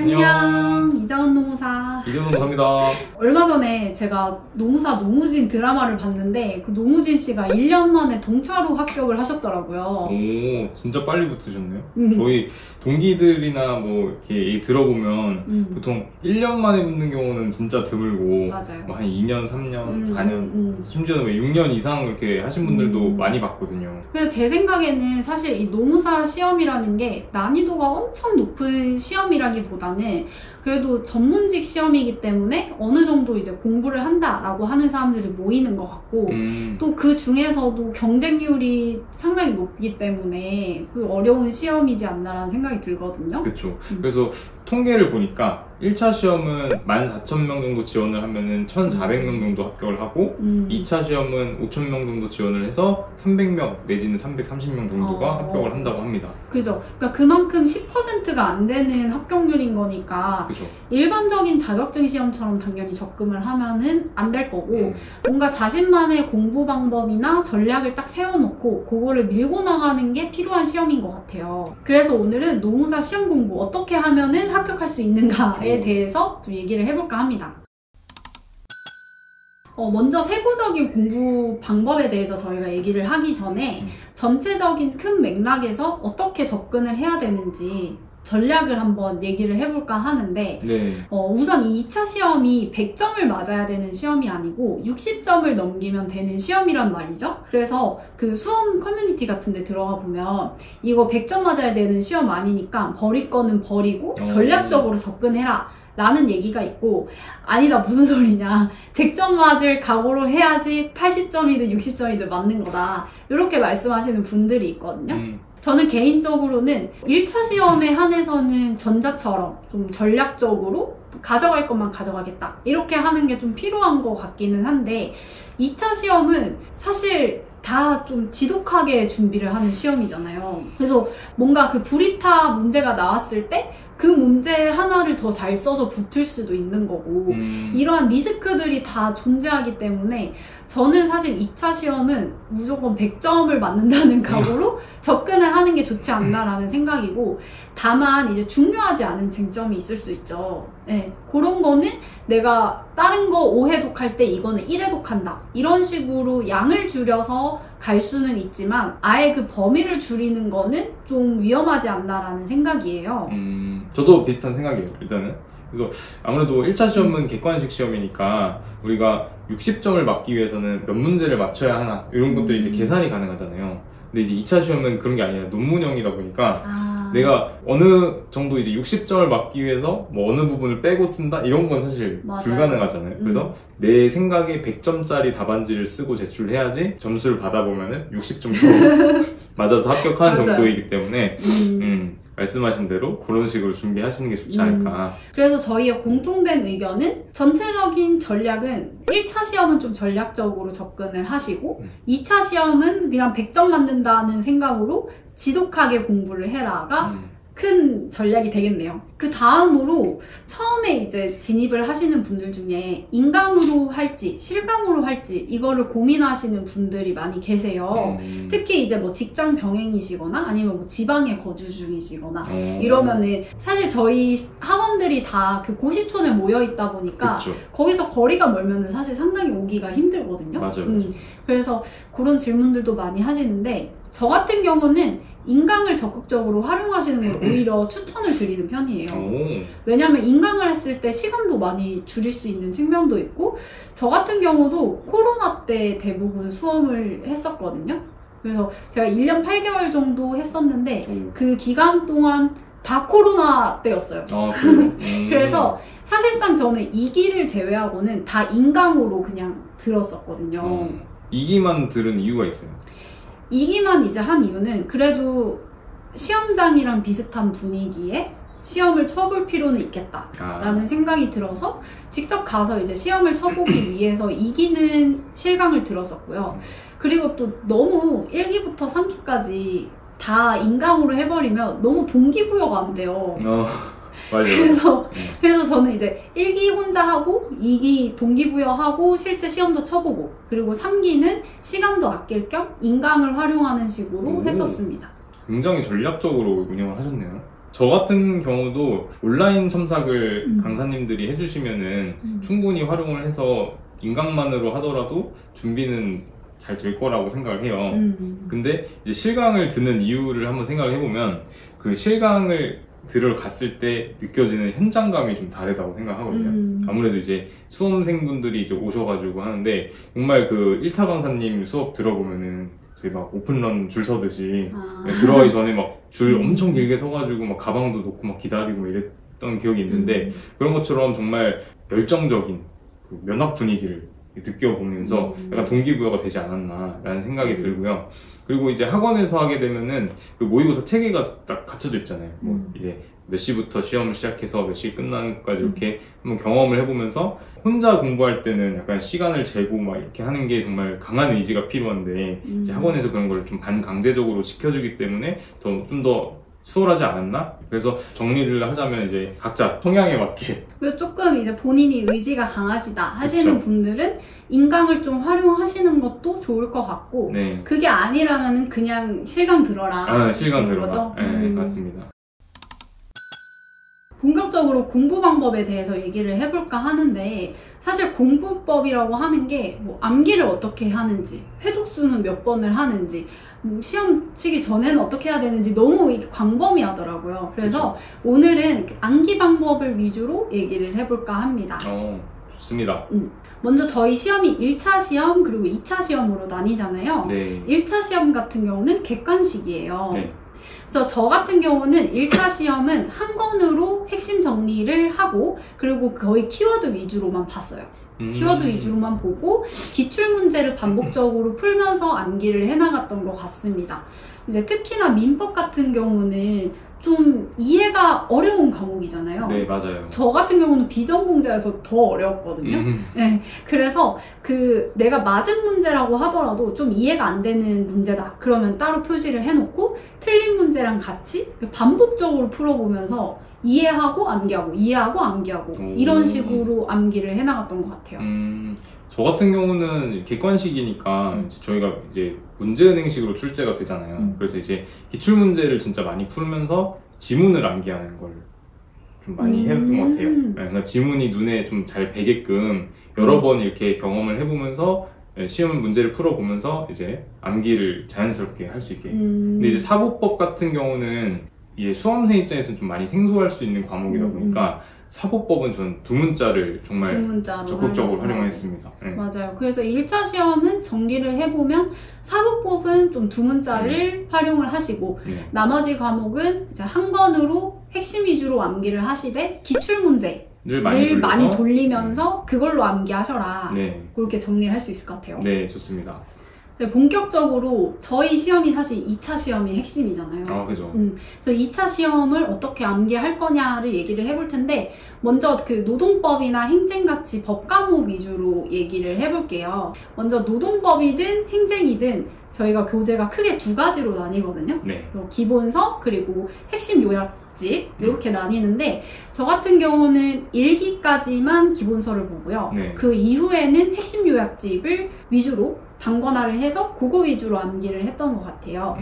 안녕, 이자은 노무사. 이재훈 노무사입니다. 얼마 전에 제가 노무사 노무진 드라마를 봤는데 그 노무진 씨가 1년 만에 동차로 합격을 하셨더라고요. 오, 진짜 빨리 붙으셨네요. 저희 동기들이나 뭐 이렇게 들어보면 보통 1년 만에 붙는 경우는 진짜 드물고 맞아요. 뭐 한 2년, 3년, 4년, 심지어는 6년 이상 이렇게 하신 분들도 많이 봤거든요. 그래서 제 생각에는 사실 이 노무사 시험이라는 게 난이도가 엄청 높은 시험이라기보다는 그래도 전문직 시험이기 때문에 어느 정도 이제 공부를 한다라고 하는 사람들이 모이는 것 같고 또 그 중에서도 경쟁률이 상당히 높기 때문에 그 어려운 시험이지 않나라는 생각이 들거든요. 그렇죠. 그래서 통계를 보니까 1차 시험은 14,000명 정도 지원을 하면은 1,400명 정도 합격을 하고 2차 시험은 5,000명 정도 지원을 해서 300명 내지는 330명 정도가 합격을 한다고 합니다. 그죠. 그러니까 그만큼 10%가 안 되는 합격률인 거니까 그죠. 일반적인 자격증 시험처럼 당연히 접근을 하면은 안 될 거고 뭔가 자신만의 공부 방법이나 전략을 딱 세워놓고 그거를 밀고 나가는 게 필요한 시험인 것 같아요. 그래서 오늘은 노무사 시험 공부 어떻게 하면은 합격할 수 있는가에 대해서 좀 얘기를 해볼까 합니다. 먼저 세부적인 공부 방법에 대해서 저희가 얘기를 하기 전에 전체적인 큰 맥락에서 어떻게 접근을 해야 되는지 전략을 한번 얘기를 해볼까 하는데 우선 이 2차 시험이 100점을 맞아야 되는 시험이 아니고 60점을 넘기면 되는 시험이란 말이죠. 그래서 그 수험 커뮤니티 같은 데 들어가 보면 이거 100점 맞아야 되는 시험 아니니까 버릴 거는 버리고 전략적으로 접근해라 라는 얘기가 있고, 아니다 무슨 소리냐, 100점 맞을 각오로 해야지 80점이든 60점이든 맞는 거다 이렇게 말씀하시는 분들이 있거든요. 저는 개인적으로는 1차 시험에 한해서는 전자처럼 좀 전략적으로 가져갈 것만 가져가겠다 이렇게 하는 게 좀 필요한 것 같기는 한데 2차 시험은 사실 다 좀 지독하게 준비를 하는 시험이잖아요. 그래서 뭔가 그 불이타 문제가 나왔을 때 그 문제 하나를 더 잘 써서 붙을 수도 있는 거고 이러한 리스크들이 다 존재하기 때문에 저는 사실 2차 시험은 무조건 100점을 맞는다는 각오로 접근을 하는 게 좋지 않나라는 생각이고, 다만 이제 중요하지 않은 쟁점이 있을 수 있죠. 네, 그런 거는 내가 다른 거 5회독 할 때 이거는 1회독 한다 이런 식으로 양을 줄여서 갈 수는 있지만 아예 그 범위를 줄이는 거는 좀 위험하지 않나라는 생각이에요. 저도 비슷한 생각이에요. 일단은 그래서 아무래도 1차 시험은 객관식 시험이니까 우리가 60점을 맞기 위해서는 몇 문제를 맞춰야 하나 이런 것들이 이제 계산이 가능하잖아요. 근데 이제 2차 시험은 그런 게 아니라 논문형이다 보니까 내가 어느 정도 이제 60점을 맞기 위해서 뭐 어느 부분을 빼고 쓴다 이런 건 사실 불가능하잖아요. 그래서 내 생각에 100점짜리 답안지를 쓰고 제출해야지 점수를 받아보면은 60점 맞아서 합격하는 정도이기 때문에 말씀하신 대로 그런 식으로 준비하시는 게 좋지 않을까. 그래서 저희의 공통된 의견은 전체적인 전략은 1차 시험은 좀 전략적으로 접근을 하시고 2차 시험은 그냥 100점 만든다는 생각으로 지독하게 공부를 해라가 큰 전략이 되겠네요. 그 다음으로 처음에 이제 진입을 하시는 분들 중에 인강으로 할지 실강으로 할지 이거를 고민하시는 분들이 많이 계세요. 특히 이제 뭐 직장 병행이시거나 아니면 뭐 지방에 거주 중이시거나 이러면은 사실 저희 학원들이 다 그 고시촌에 모여 있다 보니까 거기서 거리가 멀면은 사실 상당히 오기가 힘들거든요. 맞아요. 그래서 그런 질문들도 많이 하시는데 저 같은 경우는 인강을 적극적으로 활용하시는 걸 오히려 추천을 드리는 편이에요. 왜냐면 인강을 했을 때 시간도 많이 줄일 수 있는 측면도 있고, 저 같은 경우도 코로나 때 대부분 수험을 했었거든요. 그래서 제가 1년 8개월 정도 했었는데 그 기간 동안 다 코로나 때였어요. 그래서 사실상 저는 2기를 제외하고는 다 인강으로 그냥 들었었거든요. 2기만 들은 이유가 있어요? 2기만 이제 한 이유는 그래도 시험장이랑 비슷한 분위기에 시험을 쳐볼 필요는 있겠다라는 생각이 들어서 직접 가서 이제 시험을 쳐보기 위해서 2기는 실강을 들었었고요. 그리고 또 너무 1기부터 3기까지 다 인강으로 해버리면 너무 동기부여가 안 돼요. 맞아요. 그래서 저는 이제 1기 혼자 하고 2기 동기부여하고 실제 시험도 쳐보고 그리고 3기는 시간도 아낄 겸 인강을 활용하는 식으로 했었습니다. 굉장히 전략적으로 운영을 하셨네요. 저 같은 경우도 온라인 첨삭을 음. 강사님들이 해주시면은 충분히 활용을 해서 인강만으로 하더라도 준비는 잘 될 거라고 생각을 해요. 근데 이제 실강을 듣는 이유를 한번 생각을 해보면 그 실강을 들어갔을 때 느껴지는 현장감이 좀 다르다고 생각하거든요. 아무래도 이제 수험생분들이 이제 오셔가지고 하는데 정말 그 1타 강사님 수업 들어보면은 저희 막 오픈런 줄 서듯이 들어가기 전에 막 줄 엄청 길게 서가지고 막 가방도 놓고 막 기다리고 이랬던 기억이 있는데 그런 것처럼 정말 열정적인 그 면학 분위기를 느껴보면서 약간 동기부여가 되지 않았나라는 생각이 들고요. 그리고 이제 학원에서 하게 되면은 그 모의고사 체계가 딱 갖춰져 있잖아요. 뭐 이제 몇 시부터 시험을 시작해서 몇 시 끝나는 것까지 이렇게 한번 경험을 해보면서 혼자 공부할 때는 약간 시간을 재고 막 이렇게 하는 게 정말 강한 의지가 필요한데 이제 학원에서 그런 걸 좀 반강제적으로 시켜주기 때문에 좀 더 수월하지 않았나? 그래서 정리를 하자면 이제 각자 성향에 맞게 그리고 조금 이제 본인이 의지가 강하시다 하시는 그쵸. 분들은 인강을 좀 활용하시는 것도 좋을 것 같고 네. 그게 아니라면은 그냥 실강 들어라. 실강 그런 들어라. 거죠? 네, 맞습니다. 본격적으로 공부 방법에 대해서 얘기를 해볼까 하는데 사실 공부법이라고 하는 게 뭐 암기를 어떻게 하는지 회독수는 몇 번을 하는지 뭐 시험 치기 전에는 어떻게 해야 되는지 너무 광범위하더라고요. 그래서 오늘은 암기 방법을 위주로 얘기를 해볼까 합니다. 좋습니다. 먼저 저희 시험이 1차 시험 그리고 2차 시험으로 나뉘잖아요. 네. 1차 시험 같은 경우는 객관식이에요. 네. 그래서 저 같은 경우는 1차 시험은 한 권으로 핵심 정리를 하고 그리고 거의 키워드 위주로만 봤어요. 키워드 위주로만 보고 기출문제를 반복적으로 풀면서 암기를 해나갔던 것 같습니다. 이제 특히나 민법 같은 경우는 좀 이해가 어려운 과목이잖아요. 네, 맞아요. 저 같은 경우는 비전공자여서 더 어려웠거든요. 네, 그래서 그 내가 맞은 문제라고 하더라도 좀 이해가 안 되는 문제다. 그러면 따로 표시를 해놓고 틀린 문제랑 같이 반복적으로 풀어보면서 이해하고 암기하고 이해하고 암기하고 이런 식으로 암기를 해나갔던 것 같아요. 저 같은 경우는 객관식이니까 저희가 이제 문제은행식으로 출제가 되잖아요. 그래서 이제 기출문제를 진짜 많이 풀면서 지문을 암기하는 걸 좀 많이 해왔던 것 같아요. 네, 그러니까 지문이 눈에 좀 잘 배게끔 여러 번 이렇게 경험을 해보면서 시험 문제를 풀어보면서 이제 암기를 자연스럽게 할 수 있게. 근데 이제 사고법 같은 경우는 이게 수험생 입장에서는 좀 많이 생소할 수 있는 과목이다 보니까 사고법은 전 두 문자를 정말 적극적으로 활용했습니다. 네. 맞아요. 그래서 1차 시험은 정리를 해보면 사고법은 좀 두 문자를 활용을 하시고 나머지 과목은 이제 한 권으로 핵심 위주로 암기를 하시되 기출문제를 많이 돌리면서 그걸로 암기하셔라. 그렇게 정리를 할 수 있을 것 같아요. 네, 좋습니다. 본격적으로 저희 시험이 사실 2차 시험이 핵심이잖아요. 그죠. 그래서 2차 시험을 어떻게 암기할 거냐를 얘기를 해볼 텐데 먼저 그 노동법이나 행정같이 법 과목 위주로 얘기를 해볼게요. 먼저 노동법이든 행정이든 저희가 교재가 크게 두 가지로 나뉘거든요. 기본서 그리고 핵심 요약집 이렇게 나뉘는데 저 같은 경우는 1기까지만 기본서를 보고요. 그 이후에는 핵심 요약집을 위주로 단권화를 해서 그거 위주로 암기를 했던 것 같아요.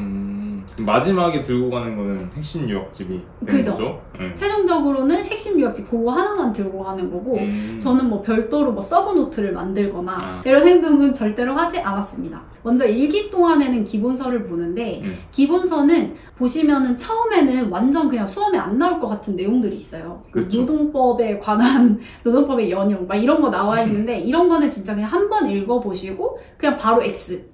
마지막에 들고 가는 거는 핵심 요약집이 되는 거죠? 최종적으로는 핵심 요약집 그거 하나만 들고 가는 거고 저는 뭐 별도로 뭐 서브노트를 만들거나 이런 행동은 절대로 하지 않았습니다. 먼저 1기 동안에는 기본서를 보는데 기본서는 보시면은 처음에는 완전 그냥 수험에 안 나올 것 같은 내용들이 있어요. 그쵸. 노동법에 관한 노동법의 연용 막 이런 거 나와 있는데 이런 거는 진짜 그냥 한번 읽어보시고 그냥 바로 X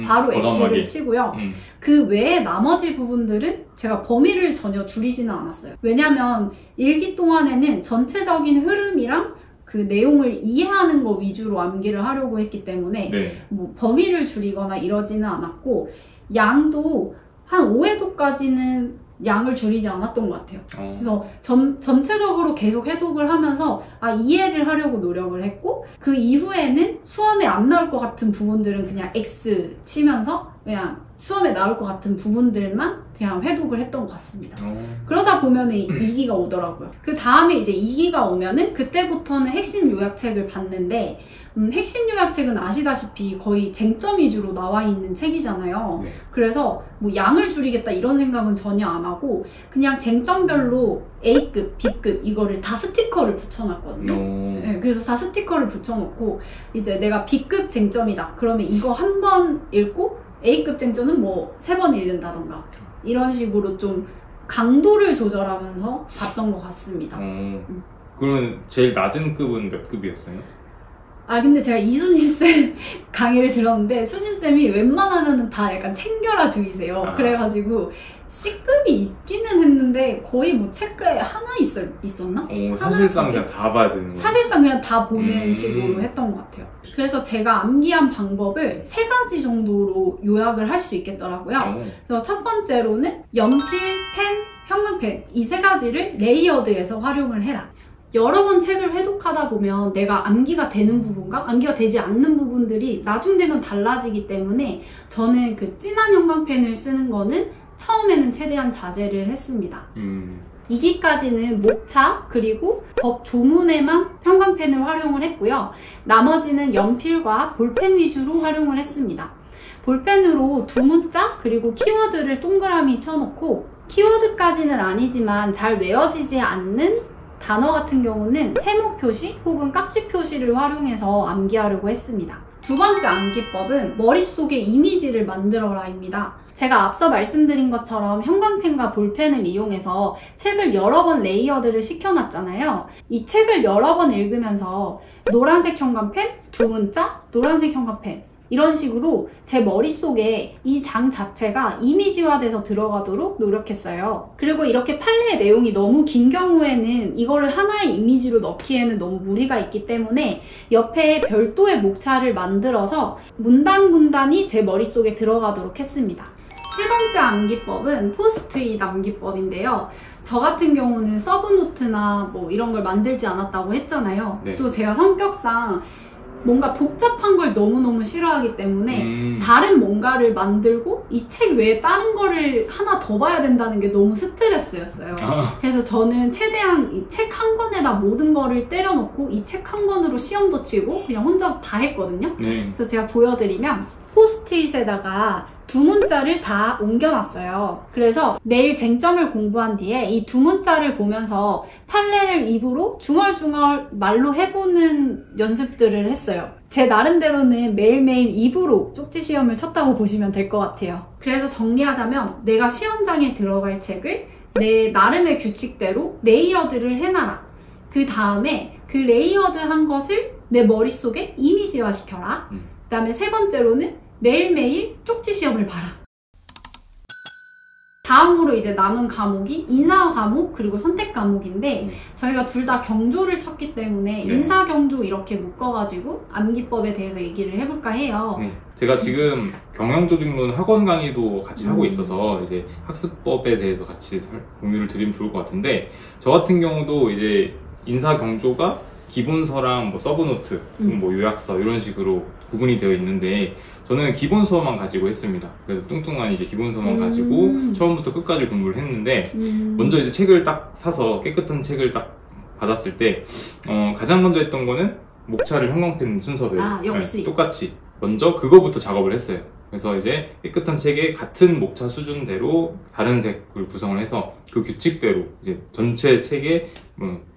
바로 X를 치고요. 그 외에 나머지 부분들은 제가 범위를 전혀 줄이지는 않았어요. 왜냐면 1기 동안에는 전체적인 흐름이랑 그 내용을 이해하는 거 위주로 암기를 하려고 했기 때문에 뭐 범위를 줄이거나 이러지는 않았고 양도 한 5회독까지는 양을 줄이지 않았던 것 같아요. 그래서 전체적으로 계속 해독을 하면서 이해를 하려고 노력을 했고 그 이후에는 수험에 안 나올 것 같은 부분들은 그냥 X 치면서 그냥 수업에 나올 것 같은 부분들만 그냥 회독을 했던 것 같습니다. 그러다 보면은 2기가 오더라고요. 그 다음에 이제 2기가 오면은 그때부터는 핵심 요약책을 봤는데 핵심 요약책은 아시다시피 거의 쟁점 위주로 나와 있는 책이잖아요. 네. 그래서 뭐 양을 줄이겠다 이런 생각은 전혀 안 하고 그냥 쟁점별로 A급, B급 이거를 다 스티커를 붙여놨거든요. 네, 그래서 다 스티커를 붙여놓고 이제 내가 B급 쟁점이다. 그러면 이거 한 번 읽고 A급 쟁점은 뭐 3번 읽는다던가 이런 식으로 좀 강도를 조절하면서 봤던 것 같습니다. 그러면 제일 낮은 급은 몇 급이었어요? 아 근데 제가 이수진쌤 강의를 들었는데 수진쌤이 웬만하면 다 약간 챙겨라 주의세요. 그래가지고 C급이 있기는 했는데 거의 뭐 책가에 하나 있었나? 사실상 그냥 다 봐야 되는 거예요? 사실상 그냥 다 보는 식으로 했던 것 같아요. 그래서 제가 암기한 방법을 3가지 정도로 요약을 할 수 있겠더라고요. 그래서 첫 번째로는 연필, 펜, 형광펜 이 3가지를 레이어드해서 활용을 해라. 여러 번 책을 회독하다 보면 내가 암기가 되는 부분과 암기가 되지 않는 부분들이 나중 되면 달라지기 때문에 저는 그 진한 형광펜을 쓰는 거는 처음에는 최대한 자제를 했습니다. 2기까지는 목차 그리고 법 조문에만 형광펜을 활용을 했고요. 나머지는 연필과 볼펜 위주로 활용을 했습니다. 볼펜으로 두문자 그리고 키워드를 동그라미 쳐놓고 키워드까지는 아니지만 잘 외워지지 않는 단어 같은 경우는 세모 표시 혹은 깍지 표시를 활용해서 암기하려고 했습니다. 두 번째 암기법은 머릿속에 이미지를 만들어라입니다. 제가 앞서 말씀드린 것처럼 형광펜과 볼펜을 이용해서 책을 여러 번 레이어드를 시켜놨잖아요. 이 책을 여러 번 읽으면서 노란색 형광펜, 두문자, 노란색 형광펜 이런 식으로 제 머릿속에 이 장 자체가 이미지화돼서 들어가도록 노력했어요. 그리고 이렇게 판례의 내용이 너무 긴 경우에는 이거를 하나의 이미지로 넣기에는 너무 무리가 있기 때문에 옆에 별도의 목차를 만들어서 문단이 제 머릿속에 들어가도록 했습니다. 세 번째 암기법은 포스트잇 암기법인데요. 저 같은 경우는 서브노트나 뭐 이런 걸 만들지 않았다고 했잖아요. 네. 또 제가 성격상 뭔가 복잡한 걸 너무너무 싫어하기 때문에 다른 뭔가를 만들고 이 책 외에 다른 거를 하나 더 봐야 된다는 게 너무 스트레스였어요. 그래서 저는 최대한 이 책 한 권에다 모든 거를 때려놓고 이 책 한 권으로 시험도 치고 그냥 혼자서 다 했거든요. 그래서 제가 보여드리면 포스트잇에다가 두 문자를 다 옮겨놨어요. 그래서 매일 쟁점을 공부한 뒤에 이 두 문자를 보면서 판례를 입으로 중얼중얼 말로 해보는 연습들을 했어요. 제 나름대로는 매일매일 입으로 쪽지 시험을 쳤다고 보시면 될 것 같아요. 그래서 정리하자면 내가 시험장에 들어갈 책을 내 나름의 규칙대로 레이어드를 해놔라. 그 다음에 그 레이어드한 것을 내 머릿속에 이미지화시켜라. 그 다음에 세 번째로는 매일매일 쪽지 시험을 봐라. 다음으로 이제 남은 과목이 인사 과목 그리고 선택 과목인데 저희가 둘 다 경조를 쳤기 때문에 인사 경조 이렇게 묶어가지고 암기법에 대해서 얘기를 해볼까 해요. 제가 지금 경영조직론 학원 강의도 같이 하고 있어서 이제 학습법에 대해서 같이 공유를 드리면 좋을 것 같은데 저 같은 경우도 이제 인사 경조가 기본서랑 뭐 서브노트, 뭐 요약서 이런 식으로 구분이 되어 있는데 저는 기본서만 가지고 했습니다. 그래서 뚱뚱한 이제 기본서만 가지고 처음부터 끝까지 공부를 했는데 먼저 이제 책을 딱 사서 깨끗한 책을 딱 받았을 때 가장 먼저 했던 거는 목차를 형광펜 순서대로 역시. 똑같이 먼저 그거부터 작업을 했어요. 그래서 이제 깨끗한 책에 같은 목차 수준대로 다른 색을 구성을 해서 그 규칙대로 이제 전체 책에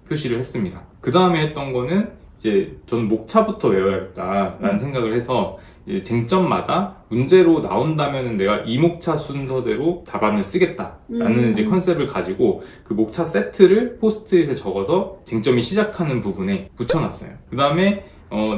표시를 했습니다. 그 다음에 했던 거는 이제 저는 목차부터 외워야겠다라는 생각을 해서 이제 쟁점마다 문제로 나온다면 내가 이 목차 순서대로 답안을 쓰겠다라는 이제 컨셉을 가지고 그 목차 세트를 포스트잇에 적어서 쟁점이 시작하는 부분에 붙여놨어요. 그 다음에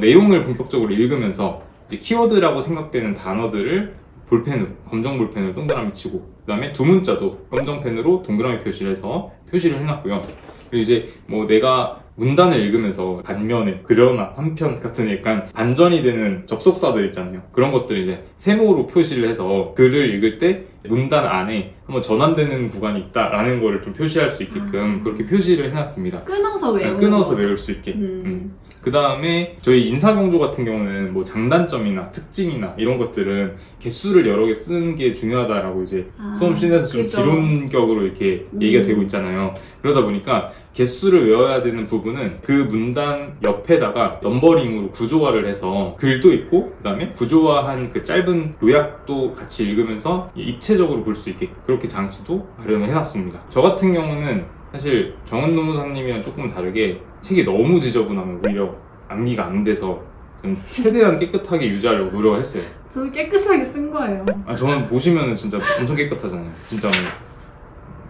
내용을 본격적으로 읽으면서 이제 키워드라고 생각되는 단어들을 볼펜으로, 검정 볼펜으로 동그라미 치고 그 다음에 두 문자도 검정펜으로 동그라미 표시를 해서 표시를 해놨고요. 그리고 이제 뭐 내가 문단을 읽으면서 반면에 그려나 한편 같은 약간 반전이 되는 접속사들 있잖아요. 그런 것들 이제 세모로 표시를 해서 글을 읽을 때 문단 안에 한번 전환되는 구간이 있다라는 거를 좀 표시할 수 있게끔 그렇게 표시를 해놨습니다. 끊어서 외우는 끊어서 거죠. 외울 수 있게. 그 다음에 저희 인사경조 같은 경우는 뭐 장단점이나 특징이나 이런 것들은 개수를 여러 개 쓰는 게 중요하다라고 이제 수험 시내에서 좀 그죠. 지론격으로 이렇게 얘기가 되고 있잖아요. 그러다 보니까 개수를 외워야 되는 부분은 그 문단 옆에다가 넘버링으로 구조화를 해서 글도 있고 그 다음에 구조화한 그 짧은 요약도 같이 읽으면서 입체적으로 볼 수 있게 그렇게 장치도 마련을 해놨습니다. 저 같은 경우는 사실 정은 노무사님이랑 조금 다르게 책이 너무 지저분하면 오히려 암기가 안 돼서 좀 최대한 깨끗하게 유지하려고 노력을 했어요. 저도 깨끗하게 쓴 거예요. 저는 보시면은 진짜 엄청 깨끗하잖아요. 진짜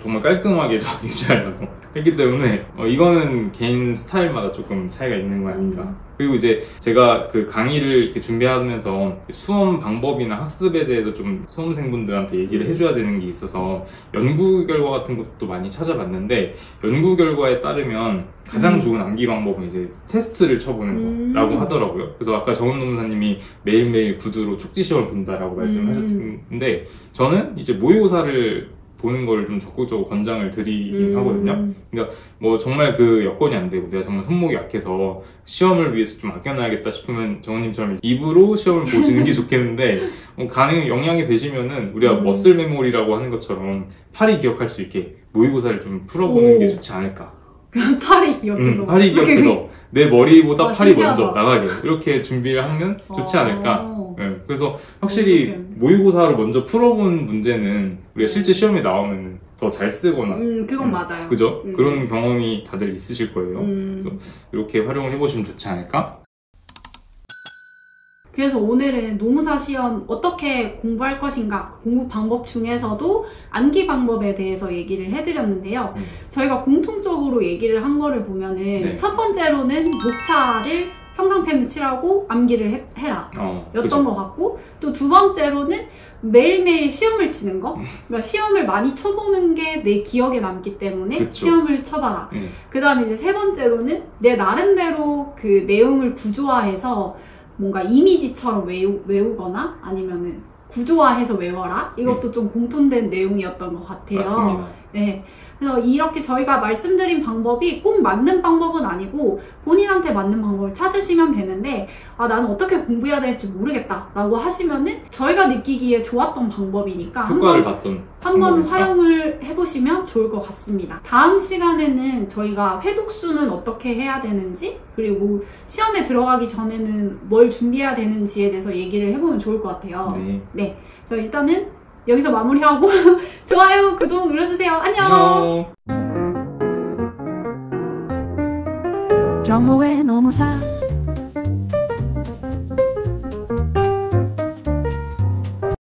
정말 깔끔하게 유지하려고 했기 때문에 이거는 개인 스타일마다 조금 차이가 있는 거 아닌가. 그리고 이제 제가 그 강의를 이렇게 준비하면서 수험 방법이나 학습에 대해서 좀 수험생분들한테 얘기를 해줘야 되는 게 있어서 연구 결과 같은 것도 많이 찾아봤는데 연구 결과에 따르면 가장 좋은 암기 방법은 이제 테스트를 쳐보는 거라고 하더라고요. 그래서 아까 정은 노무사님이 매일매일 구두로 촉지시험을 본다라고 말씀하셨는데 저는 이제 모의고사를 보는 걸 좀 적극적으로 권장을 드리긴 하거든요. 그러니까 뭐 정말 그 여건이 안 되고 내가 정말 손목이 약해서 시험을 위해서 좀 아껴놔야겠다 싶으면 정원님처럼 입으로 시험을 보시는 게 좋겠는데 가능 영향이 되시면은 우리가 머슬 메모리라고 하는 것처럼 팔이 기억할 수 있게 모의고사를 좀 풀어보는 게 좋지 않을까. 팔이 기억해서. 팔이 기억해서 내 머리보다 팔이 신기하다. 먼저 나가게 이렇게 준비를 하면 좋지 않을까. 네, 그래서 확실히 모의고사로 먼저 풀어본 문제는 우리가 실제 시험에 나오면 더 잘 쓰거나 그건 맞아요. 그죠? 그런 경험이 다들 있으실 거예요. 그래서 이렇게 활용을 해보시면 좋지 않을까? 그래서 오늘은 노무사 시험 어떻게 공부할 것인가 공부 방법 중에서도 암기 방법에 대해서 얘기를 해드렸는데요. 저희가 공통적으로 얘기를 한 거를 보면은 첫 번째로는 목차를 형광펜을 칠하고 암기를 해라 였던 것 같고 또 두 번째로는 매일매일 시험을 치는 거 그러니까 시험을 많이 쳐보는 게 내 기억에 남기 때문에 시험을 쳐봐라. 그 다음에 이제 세 번째로는 내 나름대로 그 내용을 구조화해서 뭔가 이미지처럼 외우거나 아니면은 구조화해서 외워라. 이것도 좀 공통된 내용이었던 것 같아요. 맞습니다. 네. 그래서 이렇게 저희가 말씀드린 방법이 꼭 맞는 방법은 아니고 본인한테 맞는 방법을 찾으시면 되는데 나는 어떻게 공부해야 될지 모르겠다 라고 하시면은 저희가 느끼기에 좋았던 방법이니까 효과를 봤던 한번 활용을 해보시면 좋을 것 같습니다. 다음 시간에는 저희가 회독수는 어떻게 해야 되는지 그리고 시험에 들어가기 전에는 뭘 준비해야 되는지에 대해서 얘기를 해보면 좋을 것 같아요. 네. 그래서 일단은 여기서 마무리하고 좋아요, 구독 눌러주세요. 안녕. 정모의 노무사